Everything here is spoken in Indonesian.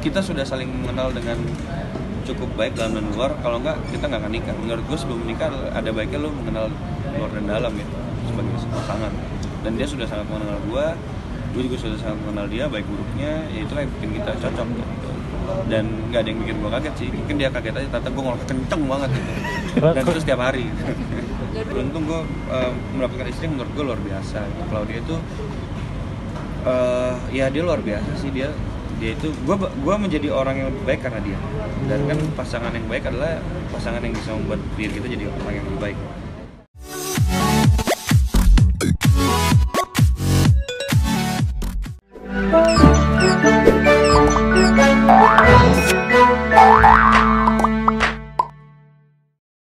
kita sudah saling mengenal dengan cukup baik dalam dan luar. Kalau enggak kita nggak akan nikah. Menurut gue sebelum menikah ada baiknya lo mengenal luar dan dalam ya sebagai pasangan. Dan dia sudah sangat mengenal gue juga sudah sangat mengenal dia baik buruknya. Ya itulah yang bikin kita cocok gitu. Dan nggak ada yang bikin gue kaget sih. Mungkin dia kaget aja, ternyata gue ngelok kenceng banget gitu. Dan itu setiap hari. Beruntung gue mendapatkan istri yang menurut gue luar biasa. Claudia itu ya dia luar biasa sih. Dia itu gue menjadi orang yang lebih baik karena dia. Dan kan pasangan yang baik adalah pasangan yang bisa membuat diri kita jadi orang yang lebih baik.